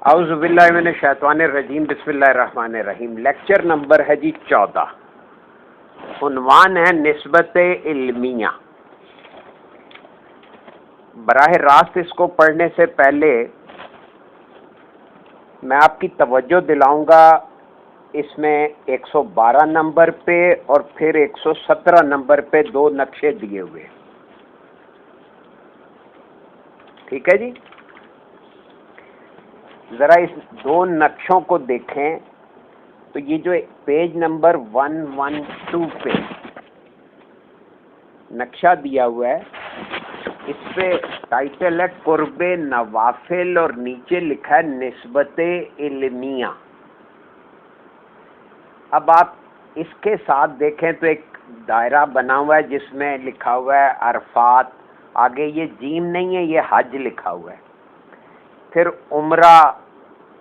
اعوذ باللہ من الشیطان الرجیم، بسم اللہ الرحمن الرحیم۔ لیکچر نمبر ہے جی 14۔ عنوان ہے نسبت علمیہ۔ براہ راست اس کو پڑھنے سے پہلے میں آپ کی توجہ دلاؤں گا، اس میں 112 نمبر پہ اور پھر 117 نمبر پہ دو نقشے دیے ہوئے، ٹھیک ہے جی۔ ذرا اس دو نقشوں کو دیکھیں تو یہ جو پیج نمبر 112 پہ نقشہ دیا ہوا ہے، اس پہ ٹائٹل ہے قرب نوافل اور نیچے لکھا ہے نسبت علمیہ۔ اب آپ اس کے ساتھ دیکھیں تو ایک دائرہ بنا ہوا ہے جس میں لکھا ہوا ہے عرفات، آگے یہ جیم نہیں ہے، یہ حج لکھا ہوا ہے، پھر عمرہ،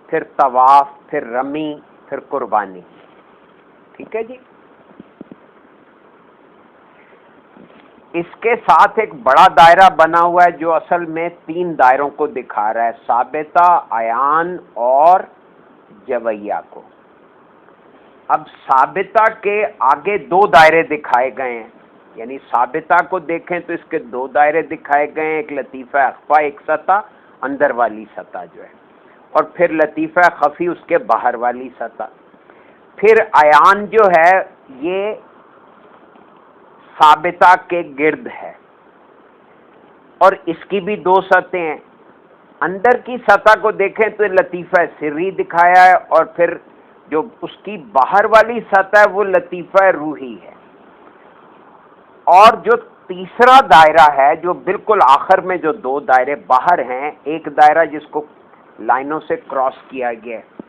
پھر طواف، پھر رمی، پھر قربانی، ٹھیک ہے جی۔ اس کے ساتھ ایک بڑا دائرہ بنا ہوا ہے جو اصل میں تین دائروں کو دکھا رہا ہے، ثابتہ، عیان اور جویہ کو۔ اب ثابتہ کے آگے دو دائرے دکھائے گئے ہیں، یعنی ثابتہ کو دیکھیں تو اس کے دو دائرے دکھائے گئے ہیں، ایک لطیفہ اخفا، ایک سطح اندر والی سطح جو ہے، اور پھر لطیفہ خفی اس کے باہر والی سطح۔ پھر عیان جو ہے یہ ثابتہ کے گرد ہے اور اس کی بھی دو سطحیں ہیں۔ اندر کی سطح کو دیکھیں تو لطیفہ سری دکھایا ہے، اور پھر جو اس کی باہر والی سطح ہے وہ لطیفہ روحی ہے۔ اور جو تیسرا دائرہ ہے جو بالکل آخر میں جو دو دائرے باہر ہیں، ایک دائرہ جس کو لائنوں سے کراس کیا گیا ہے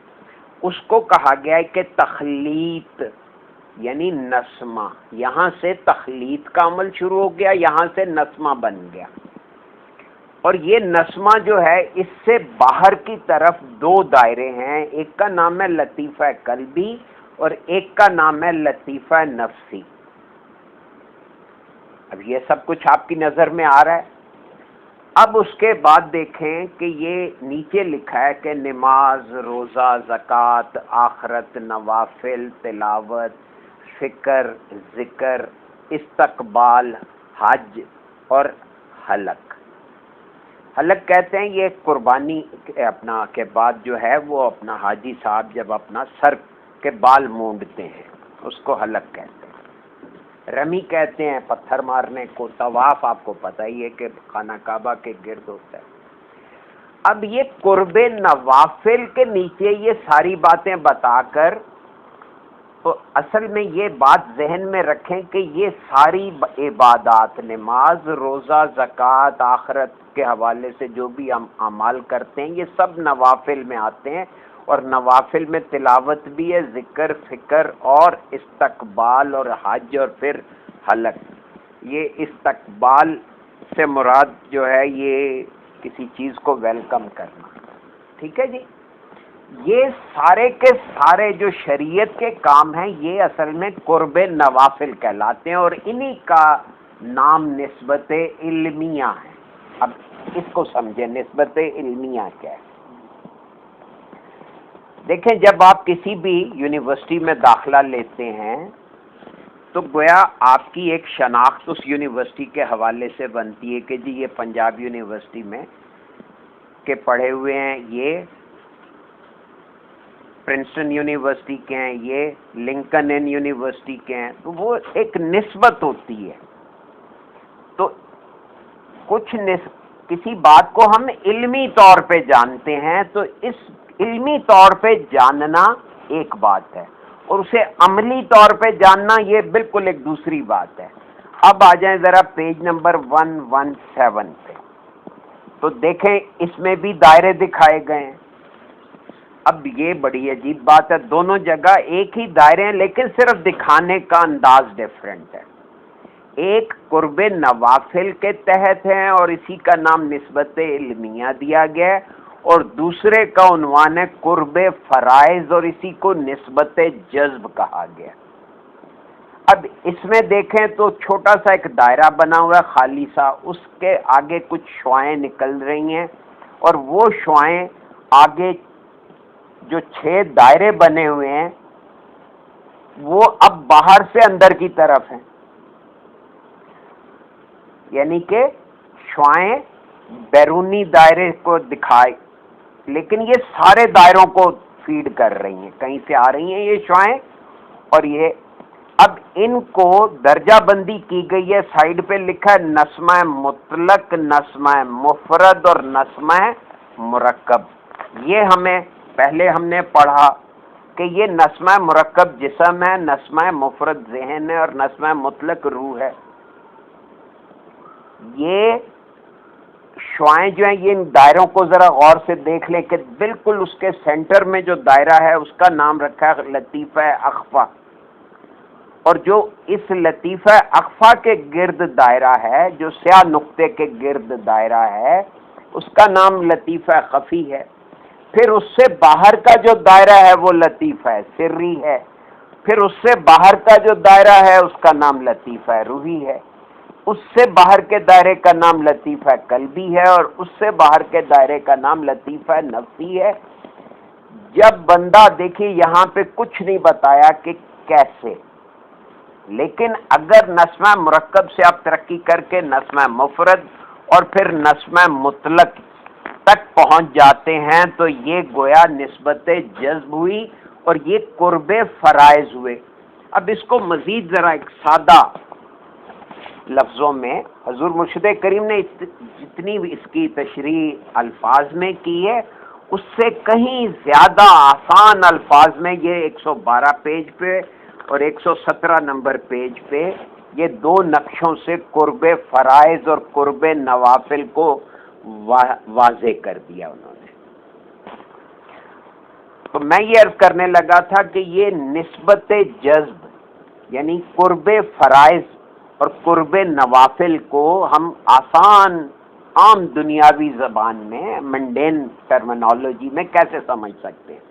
اس کو کہا گیا ہے کہ تخلیط، یعنی نسمہ، یہاں سے تخلیط کا عمل شروع ہو گیا، یہاں سے نسمہ بن گیا۔ اور یہ نسمہ جو ہے اس سے باہر کی طرف دو دائرے ہیں، ایک کا نام ہے لطیفہ قلبی اور ایک کا نام ہے لطیفہ نفسی۔ اب یہ سب کچھ آپ کی نظر میں آ رہا ہے۔ اب اس کے بعد دیکھیں کہ یہ نیچے لکھا ہے کہ نماز، روزہ، زکوٰۃ، آخرت، نوافل، تلاوت، فکر، ذکر، استقبال، حج اور حلق۔ حلق کہتے ہیں یہ قربانی اپنا کے بعد جو ہے وہ اپنا حاجی صاحب جب اپنا سر کے بال مونڈتے ہیں اس کو حلق کہتے ہیں۔ رمی کہتے ہیں پتھر مارنے کو، طواف آپ کو پتہ ہی ہے کہ خانہ کعبہ کے گرد ہوتا ہے۔ اب یہ قرب نوافل کے نیچے یہ ساری باتیں بتا کر تو اصل میں یہ بات ذہن میں رکھیں کہ یہ ساری عبادات، نماز، روزہ، زکوٰۃ، آخرت کے حوالے سے جو بھی ہم اعمال کرتے ہیں یہ سب نوافل میں آتے ہیں، اور نوافل میں تلاوت بھی ہے، ذکر، فکر اور استقبال اور حج اور پھر حلق۔ یہ استقبال سے مراد جو ہے یہ کسی چیز کو ویلکم کرنا، ٹھیک ہے جی۔ یہ سارے کے سارے جو شریعت کے کام ہیں یہ اصل میں قرب نوافل کہلاتے ہیں، اور انہی کا نام نسبت علمیہ ہے۔ اب اس کو سمجھیں نسبت علمیہ کیا ہے۔ دیکھیں جب آپ کسی بھی یونیورسٹی میں داخلہ لیتے ہیں تو گویا آپ کی ایک شناخت اس یونیورسٹی کے حوالے سے بنتی ہے کہ جی یہ پنجاب یونیورسٹی میں کے پڑھے ہوئے ہیں، یہ پرنسٹن یونیورسٹی کے ہیں، یہ لنکن ان یونیورسٹی کے ہیں، تو وہ ایک نسبت ہوتی ہے۔ تو کسی بات کو ہم علمی طور پہ جانتے ہیں تو اس علمی طور پہ جاننا ایک بات ہے، اور اسے عملی طور پہ جاننا یہ بالکل ایک دوسری بات ہے۔ اب آ جائیں ذرا پیج نمبر 117 پہ، تو دیکھیں اس میں بھی دائرے دکھائے گئے ہیں۔ اب یہ بڑی عجیب بات ہے، دونوں جگہ ایک ہی دائرے ہیں لیکن صرف دکھانے کا انداز ڈیفرنٹ ہے۔ ایک قرب نوافل کے تحت ہے اور اسی کا نام نسبت علمیہ دیا گیا ہے، اور دوسرے کا عنوان ہے قرب فرائض اور اسی کو نسبت جذب کہا گیا۔ اب اس میں دیکھیں تو چھوٹا سا ایک دائرہ بنا ہوا ہے خالی سا، اس کے آگے کچھ شعاعیں نکل رہی ہیں، اور وہ شعاعیں آگے جو 6 دائرے بنے ہوئے ہیں وہ اب باہر سے اندر کی طرف ہیں، یعنی کہ شعائیں بیرونی دائرے کو دکھائے، لیکن یہ سارے دائروں کو فیڈ کر رہی ہیں، کہیں سے آ رہی ہیں یہ شعائیں، اور یہ اب ان کو درجہ بندی کی گئی ہے، سائڈ پہ لکھا ہے نسمہ مطلق، نسمہ مفرد اور نسمہ مرکب۔ یہ ہمیں پہلے ہم نے پڑھا کہ یہ نسمہ مرکب جسم ہے، نسمہ مفرد ذہن ہے، اور نسمہ مطلق روح ہے۔ یہ شعائیں جو ہیں یہ ان دائروں کو ذرا غور سے دیکھ لیں کہ بالکل اس کے سینٹر میں جو دائرہ ہے اس کا نام رکھا ہے لطیفہ اخفا، اور جو اس لطیفہ اخفا کے گرد دائرہ ہے، جو سیاہ نقطے کے گرد دائرہ ہے، اس کا نام لطیفہ خفی ہے۔ پھر اس سے باہر کا جو دائرہ ہے وہ لطیفہ سری ہے، پھر اس سے باہر کا جو دائرہ ہے اس کا نام لطیفہ روحی ہے، اس سے باہر کے دائرے کا نام لطیفہ قلبی ہے، اور اس سے باہر کے دائرے کا نام لطیفہ نفسی ہے۔ جب بندہ دیکھیے یہاں پہ کچھ نہیں بتایا کہ کیسے، لیکن اگر نسمہ مرکب سے آپ ترقی کر کے نسمہ مفرد اور پھر نسمہ مطلق تک پہنچ جاتے ہیں تو یہ گویا نسبت جذب ہوئی اور یہ قرب فرائض ہوئے۔ اب اس کو مزید ذرا ایک سادہ لفظوں میں حضور مرشد کریم نے جتنی بھی اس کی تشریح الفاظ میں کی ہے اس سے کہیں زیادہ آسان الفاظ میں یہ 112 پیج پہ اور 117 نمبر پیج پہ یہ 2 نقشوں سے قرب فرائض اور قرب نوافل کو واضح کر دیا انہوں نے۔ تو میں یہ عرض کرنے لگا تھا کہ یہ نسبت جذب یعنی قرب فرائض اور قرب نوافل کو ہم آسان عام دنیاوی زبان میں منڈین ٹرمینالوجی میں کیسے سمجھ سکتے ہیں۔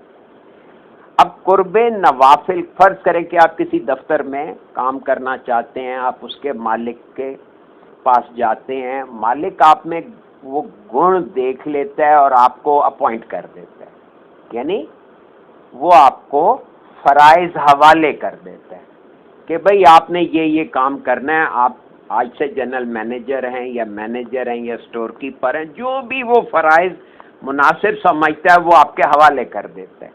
اب قرب نوافل، فرض کریں کہ آپ کسی دفتر میں کام کرنا چاہتے ہیں، آپ اس کے مالک کے پاس جاتے ہیں، مالک آپ میں وہ گن دیکھ لیتا ہے اور آپ کو اپوائنٹ کر دیتا ہے، یعنی وہ آپ کو فرائض حوالے کر دیتا ہے کہ بھئی آپ نے یہ کام کرنا ہے، آپ آج سے جنرل مینیجر ہیں یا مینیجر ہیں یا اسٹور کیپر ہیں، جو بھی وہ فرائض مناسب سمجھتا ہے وہ آپ کے حوالے کر دیتا ہے۔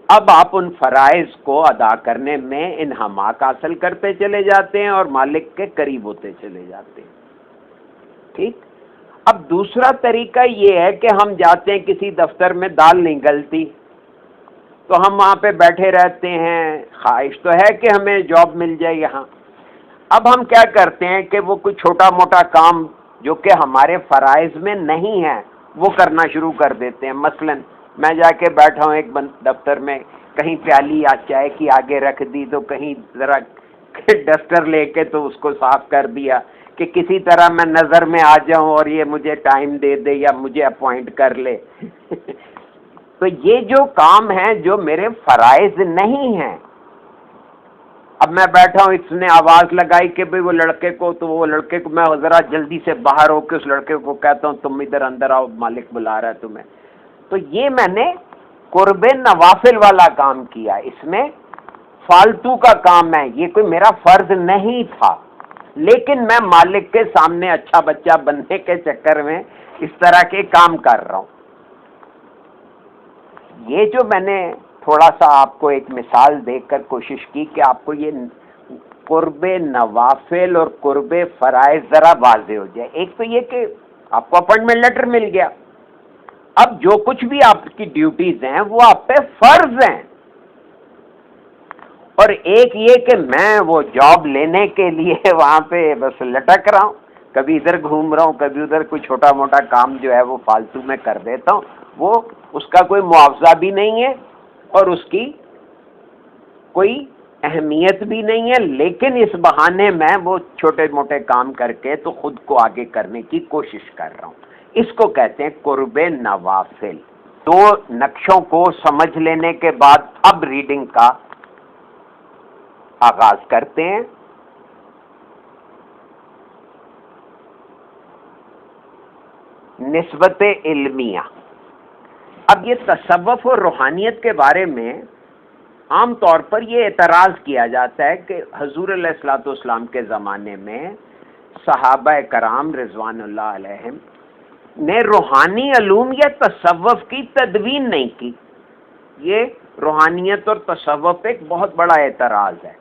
اب آپ ان فرائض کو ادا کرنے میں انہماک حاصل کرتے چلے جاتے ہیں اور مالک کے قریب ہوتے چلے جاتے ہیں، ٹھیک۔ اب دوسرا طریقہ یہ ہے کہ ہم جاتے ہیں کسی دفتر میں، دال نہیں گلتی تو ہم وہاں پہ بیٹھے رہتے ہیں، خواہش تو ہے کہ ہمیں جاب مل جائے یہاں۔ اب ہم کیا کرتے ہیں کہ وہ کوئی چھوٹا موٹا کام جو کہ ہمارے فرائض میں نہیں ہے وہ کرنا شروع کر دیتے ہیں۔ مثلا میں جا کے بیٹھا ہوں ایک دفتر میں، کہیں پیالی یا چائے کی آگے رکھ دی تو کہیں ذرا ڈسٹر لے کے تو اس کو صاف کر دیا کہ کسی طرح میں نظر میں آ جاؤں اور یہ مجھے ٹائم دے دے یا مجھے اپوائنٹ کر لے۔ تو یہ جو کام ہیں جو میرے فرائض نہیں ہیں، اب میں بیٹھا ہوں، اس نے آواز لگائی کہ بھئی وہ لڑکے کو، تو وہ لڑکے کو میں ذرا جلدی سے باہر ہو کے اس لڑکے کو کہتا ہوں تم ادھر اندر آؤ، مالک بلا رہا ہے تمہیں۔ تو یہ میں نے قرب نوافل والا کام کیا، اس میں فالتو کا کام ہے، یہ کوئی میرا فرض نہیں تھا، لیکن میں مالک کے سامنے اچھا بچہ بننے کے چکر میں اس طرح کے کام کر رہا ہوں۔ یہ جو میں نے تھوڑا سا آپ کو ایک مثال دے کر کوشش کی کہ آپ کو یہ قرب نوافل اور قرب فرائض ذرا واضح ہو جائے۔ ایک تو یہ کہ آپ کو اپوائنٹمنٹ لیٹر مل گیا، اب جو کچھ بھی آپ کی ڈیوٹیز ہیں وہ آپ پہ فرض ہیں، اور ایک یہ کہ میں وہ جاب لینے کے لیے وہاں پہ بس لٹک رہا ہوں، کبھی ادھر گھوم رہا ہوں، کبھی ادھر کوئی چھوٹا موٹا کام جو ہے وہ فالتو میں کر دیتا ہوں، وہ اس کا کوئی معاوضہ بھی نہیں ہے اور اس کی کوئی اہمیت بھی نہیں ہے، لیکن اس بہانے میں وہ چھوٹے موٹے کام کر کے تو خود کو آگے کرنے کی کوشش کر رہا ہوں۔ اس کو کہتے ہیں قرب نوافل۔ 2 نقشوں کو سمجھ لینے کے بعد اب ریڈنگ کا آغاز کرتے ہیں۔ نسبت علمیہ۔ اب یہ تصوف اور روحانیت کے بارے میں عام طور پر یہ اعتراض کیا جاتا ہے کہ حضور علیہ الصلوۃ والسلام کے زمانے میں صحابہ کرام رضوان اللہ علیہم نے روحانی علوم یا تصوف کی تدوین نہیں کی. یہ روحانیت اور تصوف ایک بہت بڑا اعتراض ہے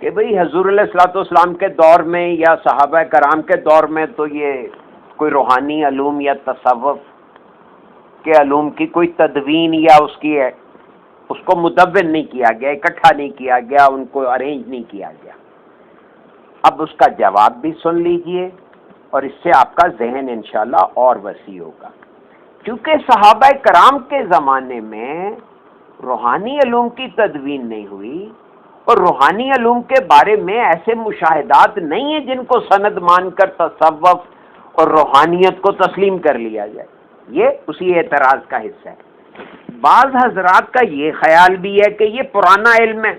کہ بھئی حضور علیہ الصلوۃ والسلام کے دور میں یا صحابہ کرام کے دور میں تو یہ کوئی روحانی علوم یا تصوف کے علوم کی کوئی تدوین یا اس کو مدون نہیں کیا گیا، اکٹھا نہیں کیا گیا، ان کو ارینج نہیں کیا گیا. اب اس کا جواب بھی سن لیجئے اور اس سے آپ کا ذہن انشاءاللہ اور وسیع ہوگا. کیونکہ صحابہ کرام کے زمانے میں روحانی علوم کی تدوین نہیں ہوئی اور روحانی علوم کے بارے میں ایسے مشاہدات نہیں ہیں جن کو سند مان کر تصوف اور روحانیت کو تسلیم کر لیا جائے. یہ اسی اعتراض کا حصہ ہے. بعض حضرات کا یہ خیال بھی ہے کہ یہ پرانا علم ہے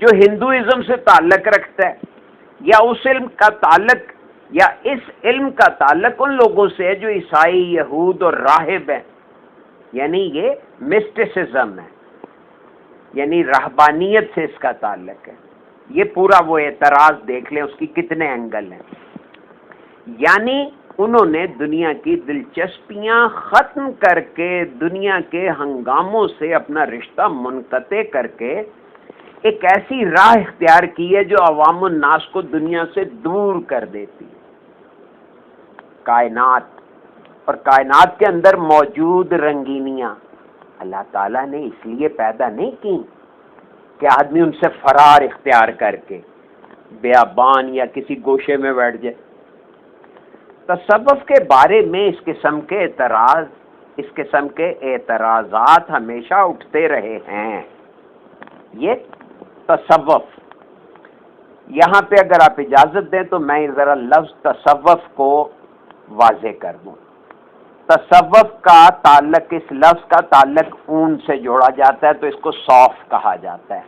جو ہندوازم سے تعلق رکھتا ہے، یا اس علم کا تعلق یا اس علم کا تعلق ان لوگوں سے ہے جو عیسائی، یہود اور راہب ہیں. یعنی یہ مسٹسزم ہے، یعنی رہبانیت سے اس کا تعلق ہے. یہ پورا وہ اعتراض دیکھ لیں اس کی کتنے اینگل ہیں. یعنی انہوں نے دنیا کی دلچسپیاں ختم کر کے دنیا کے ہنگاموں سے اپنا رشتہ منقطع کر کے ایک ایسی راہ اختیار کی ہے جو عوام الناس کو دنیا سے دور کر دیتی ہے. کائنات اور کائنات کے اندر موجود رنگینیاں اللہ تعالیٰ نے اس لیے پیدا نہیں کی کہ آدمی ان سے فرار اختیار کر کے بیابان یا کسی گوشے میں بیٹھ جائے. تصوف کے بارے میں اس قسم کے اعتراضات ہمیشہ اٹھتے رہے ہیں. یہ تصوف، یہاں پہ اگر آپ اجازت دیں تو میں ذرا لفظ تصوف کو واضح کر دوں. تصوف کا تعلق، اس لفظ کا تعلق اون سے جوڑا جاتا ہے تو اس کو صوف کہا جاتا ہے.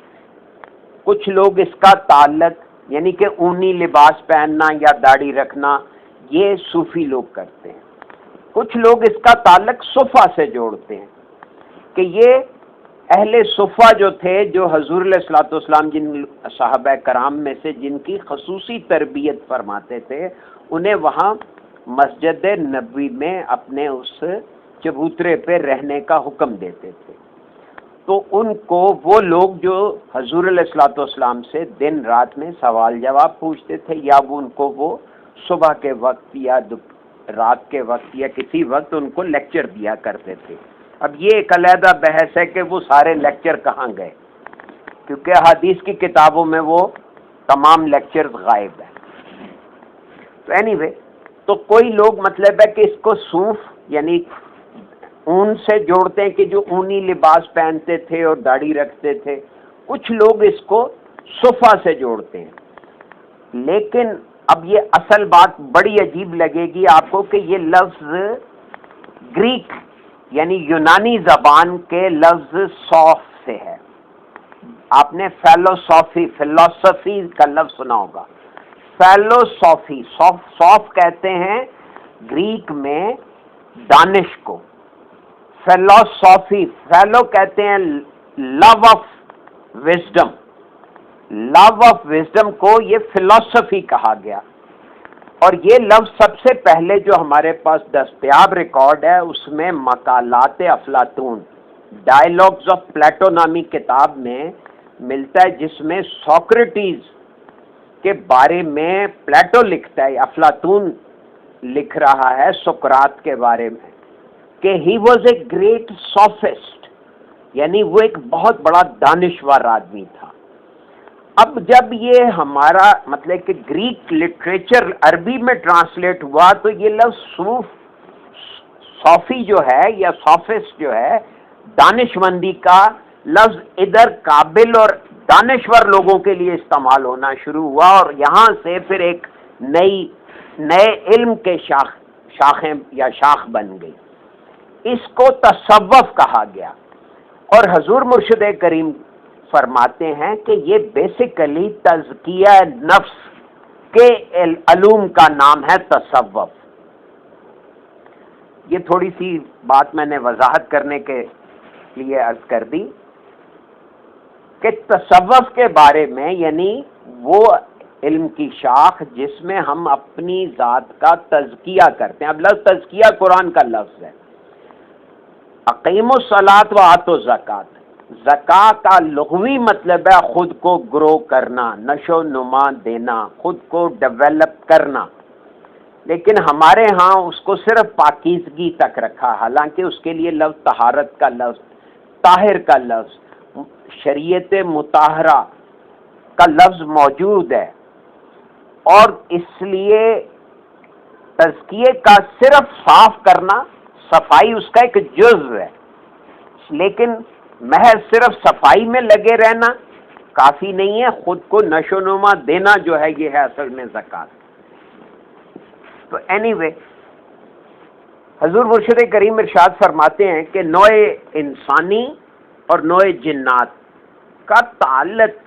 کچھ لوگ اس کا تعلق یعنی کہ اونی لباس پہننا یا داڑھی رکھنا یہ صوفی لوگ کرتے ہیں. کچھ لوگ اس کا تعلق صفا سے جوڑتے ہیں کہ یہ اہل صفا جو تھے، جو حضور علیہ الصلوۃ والسلام جن صحابہ کرام میں سے جن کی خصوصی تربیت فرماتے تھے، انہیں وہاں مسجد نبوی میں اپنے اس چبوترے پہ رہنے کا حکم دیتے تھے. تو ان کو وہ لوگ جو حضور علیہ الصلوۃ والسلام سے دن رات میں سوال جواب پوچھتے تھے، یا ان کو وہ صبح کے وقت یا رات کے وقت یا کسی وقت ان کو لیکچر دیا کرتے تھے. اب یہ ایک علیحدہ بحث ہے کہ وہ سارے لیکچر کہاں گئے، کیونکہ حدیث کی کتابوں میں وہ تمام لیکچر غائب ہیں. تو اینی وے، تو کوئی لوگ مطلب ہے کہ اس کو صوف یعنی اون سے جوڑتے ہیں کہ جو اونی لباس پہنتے تھے اور داڑھی رکھتے تھے. کچھ لوگ اس کو صفا سے جوڑتے ہیں. لیکن اب یہ اصل بات بڑی عجیب لگے گی آپ کو کہ یہ لفظ گریک یعنی یونانی زبان کے لفظ صوف سے ہے. آپ نے فلسفی کا لفظ سنا ہوگا. فیلوسوفی، صوف کہتے ہیں گریک میں دانش کو. فیلو کہتے ہیں love of wisdom. Love of wisdom کو یہ فلسفی کہا گیا. اور یہ لفظ سب سے پہلے جو ہمارے پاس دستیاب ریکارڈ ہے اس میں مقالات افلاطون، ڈائیلاگز آف پلیٹو نامی کتاب میں ملتا ہے، جس میں سوکریٹیز کے بارے میں پلیٹو لکھتا ہے، افلاطون لکھ رہا ہے سقراط کے بارے میں کہ ہی واز اے گریٹ سوفسٹ، یعنی وہ ایک بہت بڑا دانشور آدمی تھا. اب جب یہ ہمارا مطلب کہ گریک لٹریچر عربی میں ٹرانسلیٹ ہوا تو یہ لفظ صوفی جو ہے یا سوفسٹ جو ہے، دانش مندی کا لفظ ادھر قابل اور دانشور لوگوں کے لیے استعمال ہونا شروع ہوا، اور یہاں سے پھر ایک نئے علم کے شاخیں یا شاخ بن گئی. اس کو تصوف کہا گیا. اور حضور مرشد کریم فرماتے ہیں کہ یہ بیسیکلی تزکیہ نفس کے علوم کا نام ہے تصوف. یہ تھوڑی سی بات میں نے وضاحت کرنے کے لیے عرض کر دی کہ تصوف کے بارے میں، یعنی وہ علم کی شاخ جس میں ہم اپنی ذات کا تزکیہ کرتے ہیں. اب لفظ تزکیہ قرآن کا لفظ ہے. اقیموا الصلاۃ وآتوا الزکوٰۃ، زکوٰۃ کا لغوی مطلب ہے خود کو گرو کرنا، نشو و نما دینا، خود کو ڈیولپ کرنا. لیکن ہمارے ہاں اس کو صرف پاکیزگی تک رکھا، حالانکہ اس کے لیے لفظ طہارت کا لفظ، طاہر کا لفظ، شریعت مطہرہ کا لفظ موجود ہے. اور اس لیے تزکیے کا صرف صاف کرنا، صفائی اس کا ایک جزو ہے. لیکن محض صرف صفائی میں لگے رہنا کافی نہیں ہے، خود کو نشو و نما دینا جو ہے یہ ہے اصل میں زکوٰۃ. تو اینی وے حضور مرشد کریم ارشاد فرماتے ہیں کہ نوع انسانی اور نوع جنات کا تعلق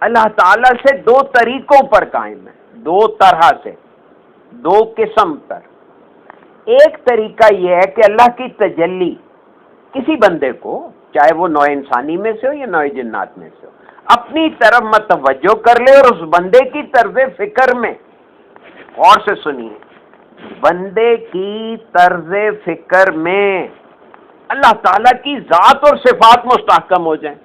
اللہ تعالیٰ سے دو طریقوں پر قائم ہے، دو طرح سے، دو قسم پر. ایک طریقہ یہ ہے کہ اللہ کی تجلی کسی بندے کو، چاہے وہ نوع انسانی میں سے ہو یا نوع جنات میں سے ہو، اپنی طرف متوجہ کر لے اور اس بندے کی طرز فکر میں، غور سے سنیے، بندے کی طرز فکر میں اللہ تعالیٰ کی ذات اور صفات مستحکم ہو جائیں.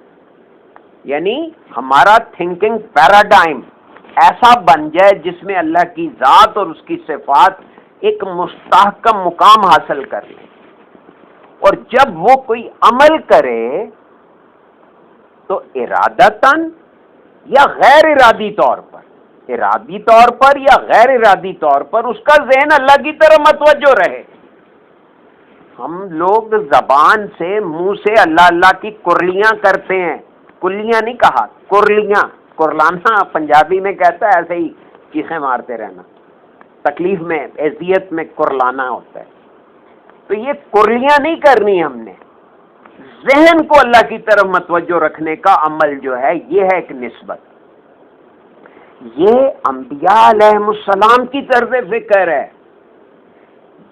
یعنی ہمارا تھنکنگ پیراڈائم ایسا بن جائے جس میں اللہ کی ذات اور اس کی صفات ایک مستحکم مقام حاصل کر لیں. اور جب وہ کوئی عمل کرے تو ارادتاً یا غیر ارادی طور پر، ارادی طور پر یا غیر ارادی طور پر اس کا ذہن اللہ کی طرف متوجہ رہے. ہم لوگ زبان سے، منہ سے اللہ اللہ کی کرلیاں کرتے ہیں، کلیاں نہیں کہا، کرلیاں. کرلانا پنجابی میں کہتا ہے ایسے ہی چیخیں مارتے رہنا، تکلیف میں، اذیت میں کرلانا ہوتا ہے. تو یہ کرلیاں نہیں کرنی، ہم نے ذہن کو اللہ کی طرف متوجہ رکھنے کا عمل جو ہے یہ ہے ایک نسبت. یہ انبیاء علیہ السلام کی طرز فکر ہے.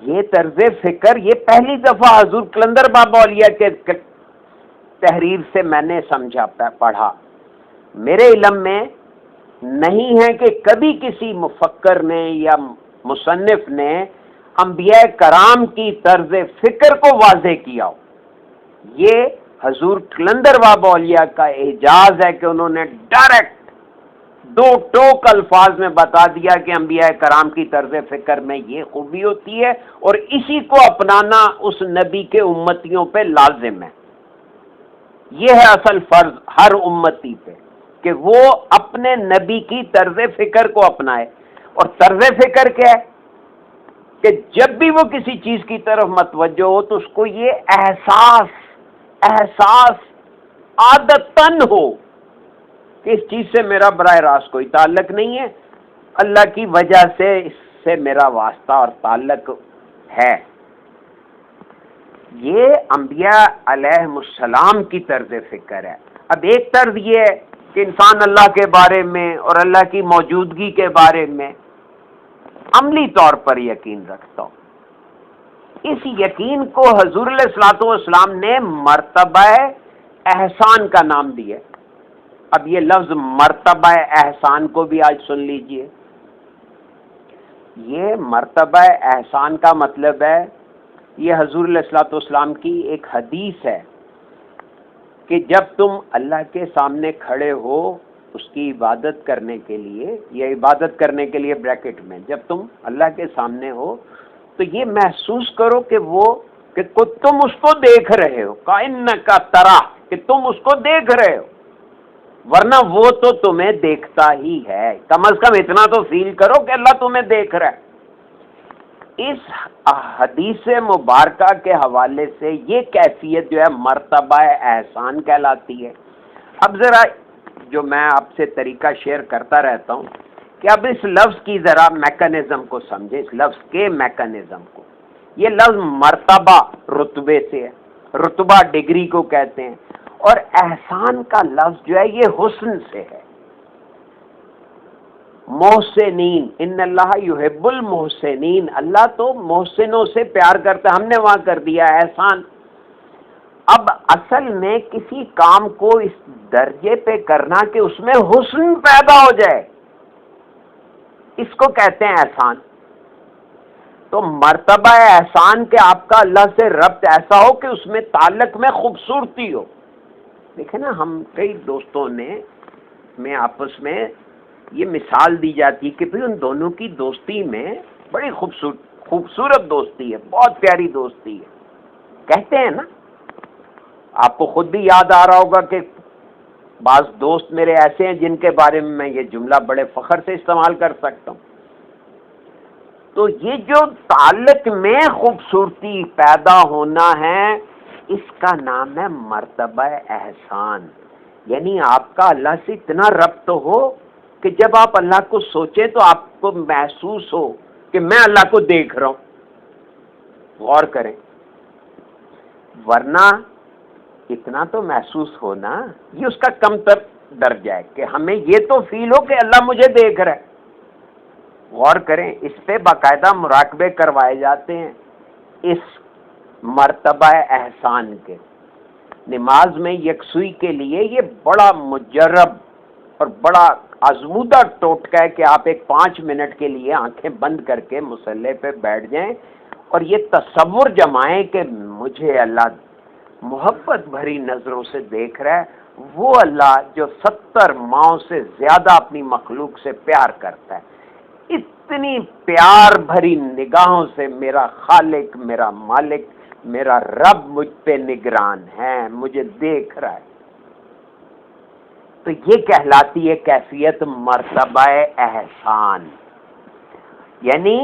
یہ طرز فکر یہ پہلی دفعہ حضور قلندر بابا اولیاء کے تحریر سے میں نے سمجھا، پڑھا. میرے علم میں نہیں ہے کہ کبھی کسی مفکر نے یا مصنف نے انبیاء کرام کی طرز فکر کو واضح کیا ہو. یہ حضور قلندر بابا اولیاء کا اعجاز ہے کہ انہوں نے ڈائریکٹ دو ٹوک الفاظ میں بتا دیا کہ انبیاء کرام کی طرز فکر میں یہ خوبی ہوتی ہے اور اسی کو اپنانا اس نبی کے امتیوں پہ لازم ہے. یہ ہے اصل فرض ہر امتی پہ کہ وہ اپنے نبی کی طرز فکر کو اپنائے. اور طرز فکر کیا ہے کہ جب بھی وہ کسی چیز کی طرف متوجہ ہو تو اس کو یہ احساس عادتاً ہو کہ اس چیز سے میرا براہ راست کوئی تعلق نہیں ہے، اللہ کی وجہ سے اس سے میرا واسطہ اور تعلق ہے. یہ انبیاء علیہ السلام کی طرز فکر ہے. اب ایک طرز یہ ہے کہ انسان اللہ کے بارے میں اور اللہ کی موجودگی کے بارے میں عملی طور پر یقین رکھتا ہوں. اس یقین کو حضور علیہ الصلوۃ والسلام نے مرتبہ احسان کا نام دیا. اب یہ لفظ مرتبہ احسان کو بھی آج سن لیجئے. یہ مرتبہ احسان کا مطلب ہے، یہ حضور علیہ الصلوۃ والسلام کی ایک حدیث ہے کہ جب تم اللہ کے سامنے کھڑے ہو اس کی عبادت کرنے کے لیے، یہ عبادت کرنے کے لیے بریکٹ میں، جب تم اللہ کے سامنے ہو تو یہ محسوس کرو کہ کہ تم اس کو دیکھ رہے ہو، کائنک ترا، کہ تم اس کو دیکھ رہے ہو، ورنہ وہ تو تمہیں دیکھتا ہی ہے. کم از کم اتنا تو فیل کرو کہ اللہ تمہیں دیکھ رہا ہے. اس حدیث مبارکہ کے حوالے سے یہ کیفیت جو ہے مرتبہ احسان کہلاتی ہے. اب ذرا جو میں آپ سے طریقہ شیئر کرتا رہتا ہوں کہ اب اس لفظ کی ذرا میکانزم کو سمجھے، اس لفظ کے میکانزم کو. یہ لفظ مرتبہ رتبے سے ہے، رتبہ ڈگری کو کہتے ہیں، اور احسان کا لفظ جو ہے یہ حسن سے ہے. محسنین، ان اللہ یحب المحسنین، اللہ تو محسنوں سے پیار کرتا ہے، ہم نے وہاں کر دیا احسان۔ اب اصل میں کسی کام کو اس درجے پہ کرنا کہ اس میں حسن پیدا ہو جائے، اس کو کہتے ہیں احسان۔ تو مرتبہ احسان کہ آپ کا اللہ سے ربط ایسا ہو کہ اس میں تعلق میں خوبصورتی ہو۔ دیکھیں نا، ہم کئی دوستوں میں آپس میں یہ مثال دی جاتی کہ بھئی ان دونوں کی دوستی میں بڑی خوبصورت دوستی ہے، بہت پیاری دوستی ہے، کہتے ہیں نا۔ آپ کو خود بھی یاد آ رہا ہوگا کہ بعض دوست میرے ایسے ہیں جن کے بارے میں یہ جملہ بڑے فخر سے استعمال کر سکتا ہوں۔ تو یہ جو تعلق میں خوبصورتی پیدا ہونا ہے، اس کا نام ہے مرتبہ احسان۔ یعنی آپ کا اللہ سے اتنا ربط ہو کہ جب آپ اللہ کو سوچیں تو آپ کو محسوس ہو کہ میں اللہ کو دیکھ رہا ہوں۔ غور کریں، ورنہ اتنا تو محسوس ہونا، یہ اس کا کم تر درجہ ہے کہ ہمیں یہ تو فیل ہو کہ اللہ مجھے دیکھ رہا ہے۔ غور کریں، اس پہ باقاعدہ مراقبے کروائے جاتے ہیں اس مرتبہ احسان کے۔ نماز میں یکسوئی کے لیے یہ بڑا مجرب اور بڑا آزمودہ ٹوٹکا ہے کہ آپ ایک 5 منٹ کے لیے آنکھیں بند کر کے مصلی پہ بیٹھ جائیں اور یہ تصور جمائیں کہ مجھے اللہ محبت بھری نظروں سے دیکھ رہا ہے، وہ اللہ جو 70 ماؤں سے زیادہ اپنی مخلوق سے پیار کرتا ہے، اتنی پیار بھری نگاہوں سے میرا خالق، میرا مالک، میرا رب مجھ پہ نگران ہے، مجھے دیکھ رہا ہے۔ تو یہ کہلاتی ہے کیفیت مرتبہ احسان، یعنی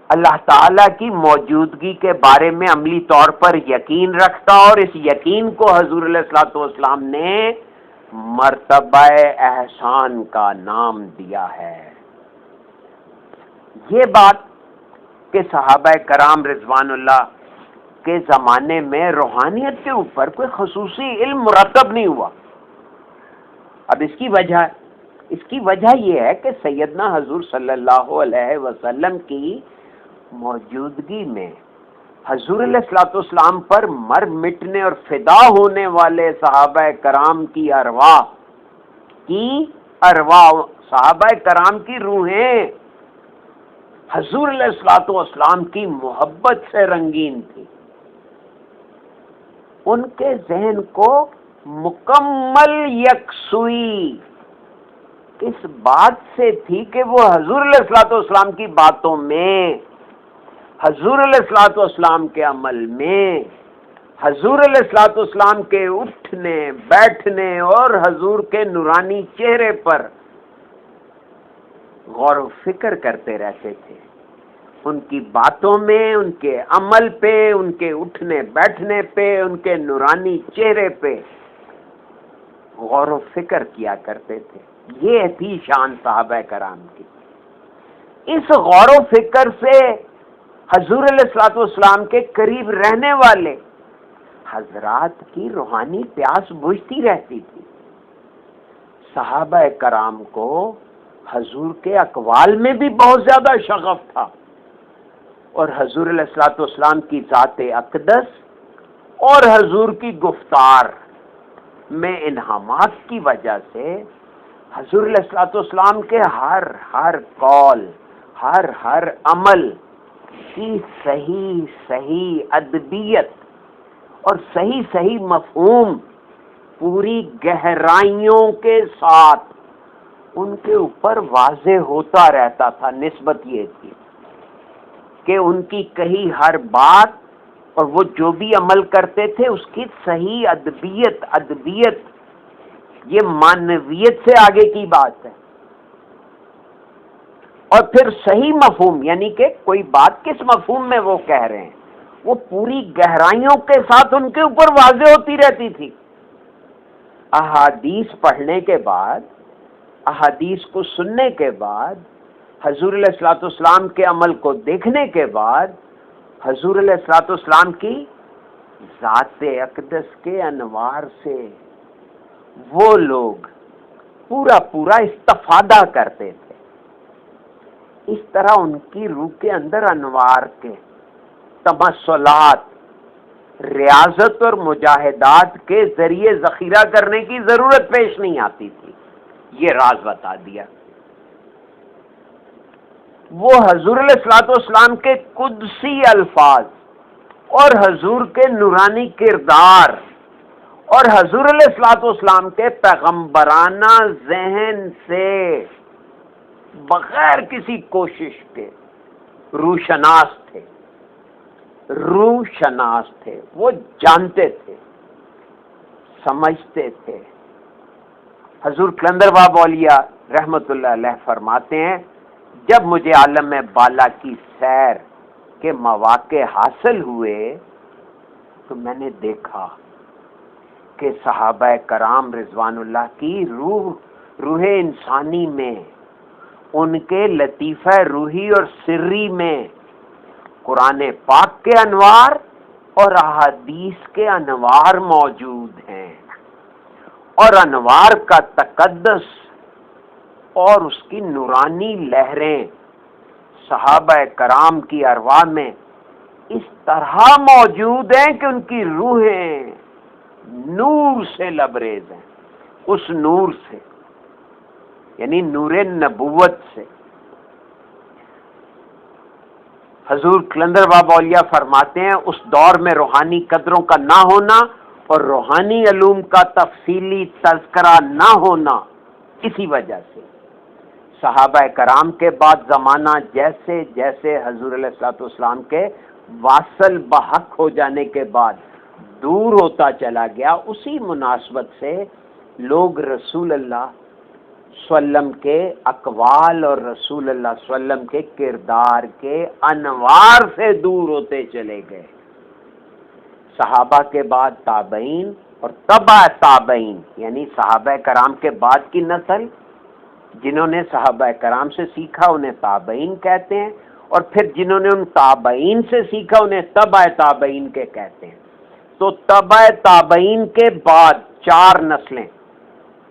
اللہ تعالیٰ کی موجودگی کے بارے میں عملی طور پر یقین رکھتا، اور اس یقین کو حضور علیہ الصلوۃ والسلام نے مرتبہ احسان کا نام دیا ہے۔ یہ بات کہ صحابہ کرام رضوان اللہ کے زمانے میں روحانیت کے اوپر کوئی خصوصی علم مرتب نہیں ہوا۔ اب اس کی وجہ یہ ہے کہ سیدنا حضور صلی اللہ علیہ وسلم کی موجودگی میں حضور علیہ الصلوۃ والسلام پر مر مٹنے اور فدا ہونے والے صحابہ کرام کی ارواح صحابہ کرام کی روحیں حضور علیہ الصلوۃ والسلام کی محبت سے رنگین تھی۔ ان کے ذہن کو مکمل یکسوئی اس بات سے تھی کہ وہ حضور علیہ الصلوۃ والسلام کی باتوں میں، حضور علیہ الصلوۃ والسلام کے عمل میں، حضور علیہ الصلوۃ والسلام کے اٹھنے بیٹھنے اور حضور کے نورانی چہرے پر غور و فکر کرتے رہتے تھے۔ ان کی باتوں میں، ان کے عمل پہ، ان کے اٹھنے بیٹھنے پہ، ان کے نورانی چہرے پہ غور و فکر کیا کرتے تھے۔ یہ تھی شان صحابہ کرام کی۔ اس غور و فکر سے حضور علیہ الصلوۃ والسلام کے قریب رہنے والے حضرات کی روحانی پیاس بجھتی رہتی تھی۔ صحابہ کرام کو حضور کے اقوال میں بھی بہت زیادہ شغف تھا، اور حضور علیہ الصلوۃ والسلام کی ذات اقدس اور حضور کی گفتار میں انہامات کی وجہ سے حضور علیہ الصلوۃ والسلام کے ہر قول، ہر عمل کی صحیح ادبیت اور صحیح مفہوم پوری گہرائیوں کے ساتھ ان کے اوپر واضح ہوتا رہتا تھا۔ نسبت یہ تھی کہ ان کی کہی ہر بات اور وہ جو بھی عمل کرتے تھے اس کی صحیح ادبیت یہ معنویت سے آگے کی بات ہے، اور پھر صحیح مفہوم یعنی کہ کوئی بات کس مفہوم میں وہ کہہ رہے ہیں وہ پوری گہرائیوں کے ساتھ ان کے اوپر واضح ہوتی رہتی تھی۔ احادیث پڑھنے کے بعد، احادیث کو سننے کے بعد، حضور علیہ الصلوۃ والسلام کے عمل کو دیکھنے کے بعد حضور علیہ الصلوۃ والسلام کی ذات اقدس کے انوار سے وہ لوگ پورا پورا استفادہ کرتے تھے. اس طرح ان کی روح کے اندر انوار کے تمثلات، ریاضت اور مجاہدات کے ذریعے ذخیرہ کرنے کی ضرورت پیش نہیں آتی تھی. یہ راز بتا دیا. وہ حضور علیہ الصلوۃ والسلام کے قدسی الفاظ اور حضور کے نورانی کردار اور حضور علیہ الصلوۃ والسلام کے پیغمبرانہ ذہن سے بغیر کسی کوشش کے روشناس تھے. روشناس تھے، وہ جانتے تھے، سمجھتے تھے. حضور قلندر بابا اولیاء رحمت اللہ علیہ فرماتے ہیں جب مجھے عالم بالا کی سیر کے مواقع حاصل ہوئے تو میں نے دیکھا کہ صحابہ کرام رضوان اللہ کی روح انسانی میں، ان کے لطیفہ روحی اور سری میں قرآن پاک کے انوار اور احادیث کے انوار موجود ہیں، اور انوار کا تقدس اور اس کی نورانی لہریں صحابہ کرام کی ارواح میں اس طرح موجود ہیں کہ ان کی روحیں نور سے لبریز ہیں. اس نور سے یعنی نور نبوت سے. حضور قلندر بابا اولیاء فرماتے ہیں اس دور میں روحانی قدروں کا نہ ہونا اور روحانی علوم کا تفصیلی تذکرہ نہ ہونا، اسی وجہ سے صحابہ کرام کے بعد زمانہ جیسے جیسے حضور علیہ الصلوۃ والسلام کے واصل بحق ہو جانے کے بعد دور ہوتا چلا گیا، اسی مناسبت سے لوگ رسول اللہ صلی اللہ علیہ وسلم کے اقوال اور رسول اللہ صلی اللہ علیہ وسلم کے کردار کے انوار سے دور ہوتے چلے گئے. صحابہ کے بعد تابعین اور تبع تابعین یعنی صحابہ کرام کے بعد کی نسل جنہوں نے صحابہ کرام سے سیکھا انہیں تابعین کہتے ہیں، اور پھر جنہوں نے ان تابعین سے سیکھا انہیں تبع تابعین کے کہتے ہیں. تو تبع تابعین کے بعد 4 نسلیں،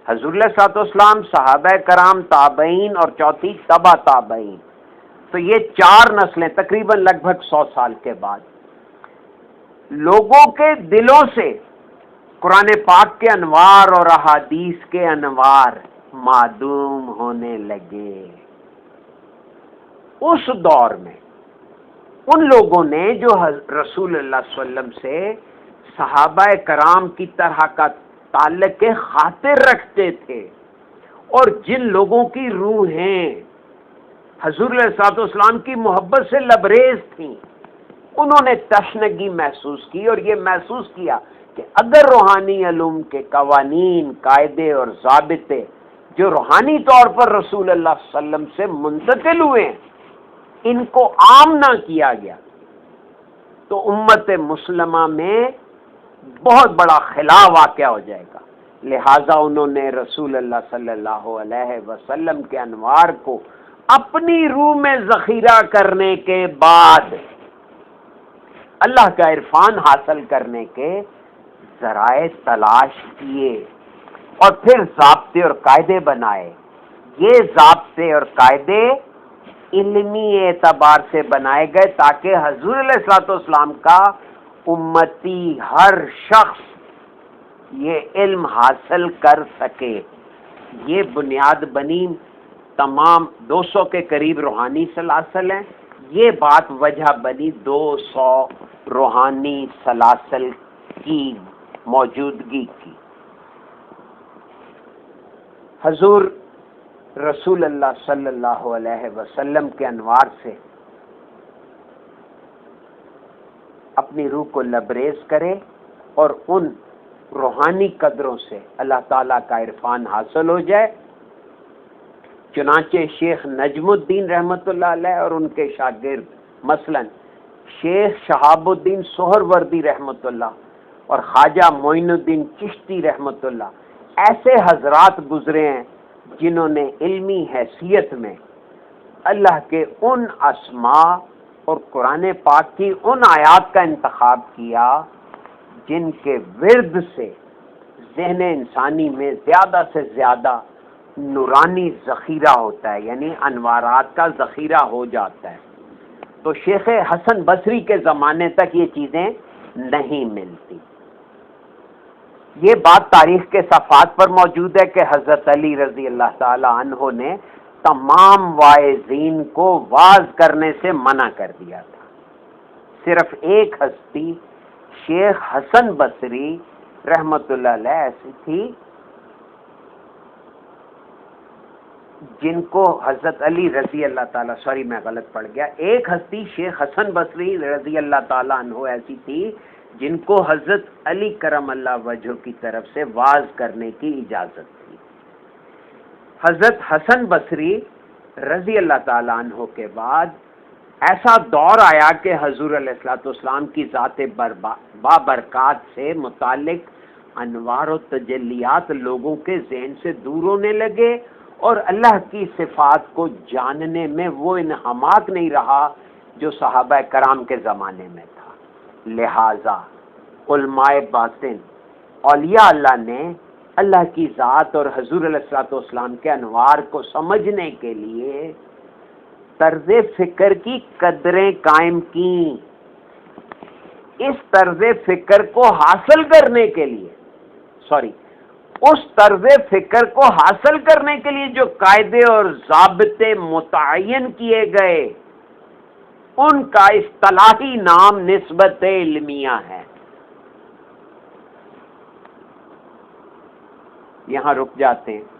حضور علیہ الصلوۃ والسلام، صحابہ کرام، تابعین اور چوتھی تبع تابعین. تو یہ 4 نسلیں تقریباً لگ بھگ 100 سال کے بعد لوگوں کے دلوں سے قرآن پاک کے انوار اور احادیث کے انوار معدوم ہونے لگے. اس دور میں ان لوگوں نے جو رسول اللہ صلی اللہ علیہ وسلم سے صحابہ کرام کی طرح کا تعلق خاطر رکھتے تھے اور جن لوگوں کی روحیں حضور علیہ الصلوۃ والسلام کی محبت سے لبریز تھیں، انہوں نے تشنگی محسوس کی اور یہ محسوس کیا کہ اگر روحانی علوم کے قوانین، قاعدے اور ضابطے جو روحانی طور پر رسول اللہ صلی اللہ علیہ وسلم سے منتقل ہوئے ہیں ان کو عام نہ کیا گیا تو امت مسلمہ میں بہت بڑا خلا واقع ہو جائے گا. لہذا انہوں نے رسول اللہ صلی اللہ علیہ وسلم کے انوار کو اپنی روح میں ذخیرہ کرنے کے بعد اللہ کا عرفان حاصل کرنے کے ذرائع تلاش کیے اور پھر ضابطے اور قاعدے بنائے. یہ ضابطے اور قاعدے علمی اعتبار سے بنائے گئے تاکہ حضور علیہ الصلوۃ والسلام کا امتی ہر شخص یہ علم حاصل کر سکے. یہ بنیاد بنی. تمام 200 کے قریب روحانی سلاسل ہیں. یہ بات وجہ بنی 200 روحانی سلاسل کی موجودگی کی. حضور رسول اللہ صلی اللہ علیہ وسلم کے انوار سے اپنی روح کو لبریز کرے اور ان روحانی قدروں سے اللہ تعالیٰ کا عرفان حاصل ہو جائے. چنانچہ شیخ نجم الدین رحمت اللہ علیہ اور ان کے شاگرد مثلا شیخ شہاب الدین سہروردی رحمت اللہ اور خواجہ معین الدین چشتی رحمت اللہ ایسے حضرات گزرے ہیں جنہوں نے علمی حیثیت میں اللہ کے ان اسماء اور قرآن پاک کی ان آیات کا انتخاب کیا جن کے ورد سے ذہن انسانی میں زیادہ سے زیادہ نورانی ذخیرہ ہوتا ہے، یعنی انوارات کا ذخیرہ ہو جاتا ہے. تو شیخ حسن بصری کے زمانے تک یہ چیزیں نہیں ملتی. یہ بات تاریخ کے صفحات پر موجود ہے کہ حضرت علی رضی اللہ تعالی عنہ نے تمام واعظین کو واعظ کرنے سے منع کر دیا تھا. صرف ایک ہستی شیخ حسن بصری رحمت اللہ علیہ ایسی تھی جن کو حضرت علی رضی اللہ تعالیٰ میں غلط پڑھ گیا. ایک ہستی شیخ حسن بصری رضی اللہ تعالیٰ عنہ ایسی تھی جن کو حضرت علی کرم اللہ وجہ کی طرف سے واعظ کرنے کی اجازت تھی. حضرت حسن بصری رضی اللہ تعالیٰ عنہ کے بعد ایسا دور آیا کہ حضور علیہ الصلوۃ والسلام کی ذات بابرکات سے متعلق انوار و تجلیات لوگوں کے ذہن سے دور ہونے لگے اور اللہ کی صفات کو جاننے میں وہ انہماک نہیں رہا جو صحابہ کرام کے زمانے میں تھا. لہذا علماء باطن اولیاء اللہ نے اللہ کی ذات اور حضور علیہ الصلوۃ والسلام کے انوار کو سمجھنے کے لیے طرز فکر کی قدریں قائم کی. اس طرز فکر کو حاصل کرنے کے لیے اس طرز فکر کو حاصل کرنے کے لیے جو قاعدے اور ضابطے متعین کیے گئے ان کا اصطلاحی نام نسبت علمیہ ہے. یہاں رک جاتے ہیں.